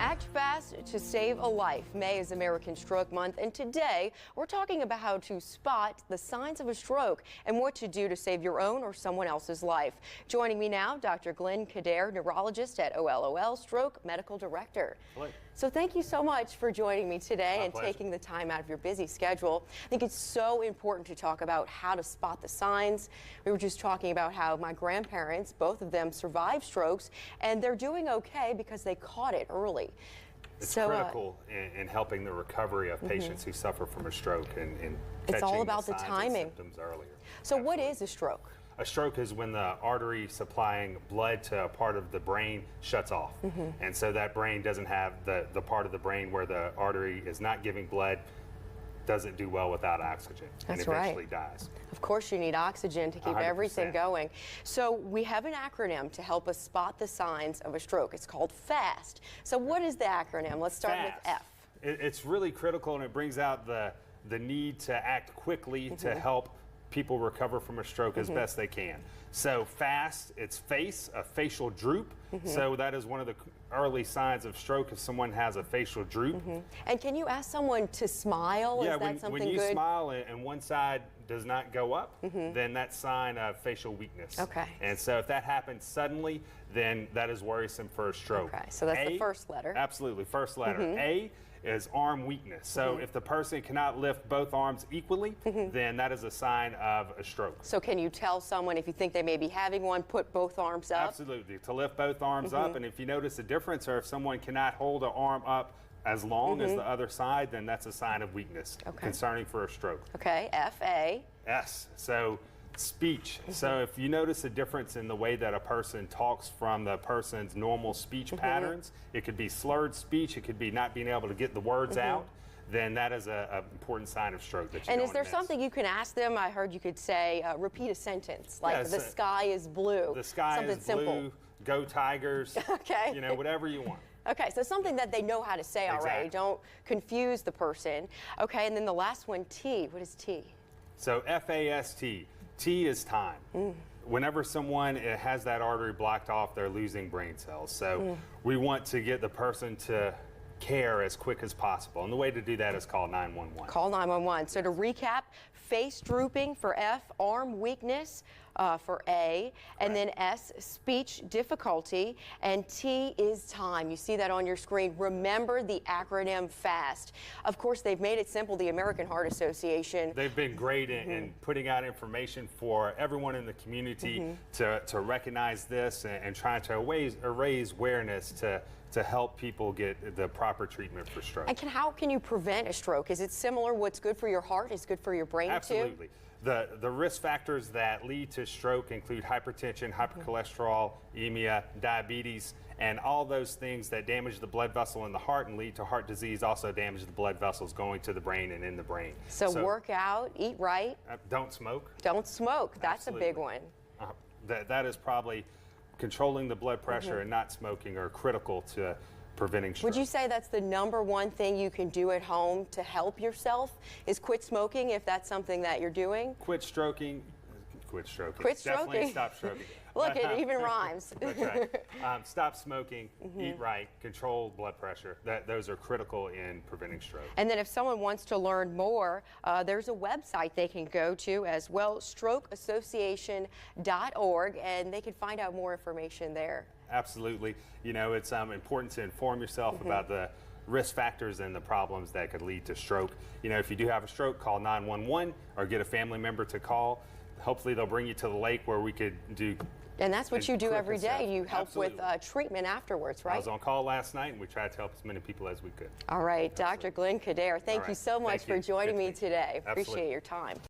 Act fast to save a life. May is American Stroke Month, and today we're talking about how to spot the signs of a stroke and what to do to save your own or someone else's life. Joining me now, Dr. Glenn Kader, neurologist at OLOL, Stroke Medical Director. Hello. So thank you so much for joining me today My and pleasure. taking the time out of your busy schedule. I think it's so important to talk about how to spot the signs. We were just talking about how my grandparents, both of them, survived strokes, and they're doing okay because they caught it early. It's critical in helping the recovery of patients who suffer from a stroke and It's catching all about the signs and timing. symptoms earlier. So Absolutely. what is a stroke? A stroke is when the artery supplying blood to a part of the brain shuts off. And so that brain doesn't have the part of the brain where the artery is not giving blood, doesn't do well without oxygen and That's eventually right. dies. Of course you need oxygen to keep 100%. everything going. So we have an acronym to help us spot the signs of a stroke. It's called FAST. So what is the acronym? Let's start with FAST. F. It's really critical, and it brings out the need to act quickly to help people recover from a stroke as best they can. So FAST, it's face, a facial droop. So that is one of the early signs of stroke if someone has a facial droop. And can you ask someone to smile? Yeah, Is that something when you good? smile and one side does not go up, then that's sign of facial weakness. Okay. And so if that happens suddenly, then that is worrisome for a stroke. Okay, so that's the first letter. Absolutely, first letter. A is arm weakness. So if the person cannot lift both arms equally, then that is a sign of a stroke. So can you tell someone if you think they may be having one, put both arms up? Absolutely, to lift both arms up, and if you notice a difference, or if someone cannot hold an arm up as long as the other side, then that's a sign of weakness, concerning for a stroke. Okay, F.A. S, so speech. So if you notice a difference in the way that a person talks from the person's normal speech patterns, it could be slurred speech, it could be not being able to get the words out, then that is an important sign of stroke that you And don't is there miss. something you can ask them? I heard you could say, repeat a sentence, like Yeah, the so sky is blue. The sky something is simple. blue, go Tigers, Okay. you know, whatever you want. Okay, so something that they know how to say already. Exactly. Don't confuse the person. Okay, and then the last one, T. What is T? So F.A.S.T, T is time. Whenever someone has that artery blocked off, they're losing brain cells. So we want to get the person to care as quick as possible. And the way to do that is call 911. Call 911. So to recap, face drooping for F, arm weakness for A, and then S, speech difficulty, and T is time. You see that on your screen. Remember the acronym FAST. Of course, they've made it simple. The American Heart Association. They've been great in putting out information for everyone in the community to recognize this and trying to raise awareness to help people get the proper treatment for stroke. And how can you prevent a stroke? Is it similar? What's good for your heart is good for your brain too? Absolutely. The risk factors that lead to stroke include hypertension, hypercholesterolemia, diabetes, and all those things that damage the blood vessel in the heart and lead to heart disease also damage the blood vessels going to the brain and in the brain. So work out, eat right. Don't smoke. Don't smoke. That's Absolutely. a big one. That is probably controlling the blood pressure and not smoking are critical to preventing stroke. Would you say that's the #1 thing you can do at home to help yourself is quit smoking if that's something that you're doing? Quit stroking. Quit stroking. Quit stroking. Definitely stop stroking. Look, it even rhymes. That's right. Stop smoking, eat right, control blood pressure. Those are critical in preventing stroke. And then if someone wants to learn more, there's a website they can go to as well, strokeassociation.org, and they can find out more information there. Absolutely. You know, it's important to inform yourself about the risk factors and the problems that could lead to stroke. You know, if you do have a stroke, call 911 or get a family member to call. Hopefully they'll bring you to the lake where we could do. And that's what you do every day. Stuff. You help Absolutely. with treatment afterwards, right? I was on call last night and we tried to help as many people as we could. All right, Dr. Glenn Kader, thank you so much for joining me today. Absolutely. Appreciate your time.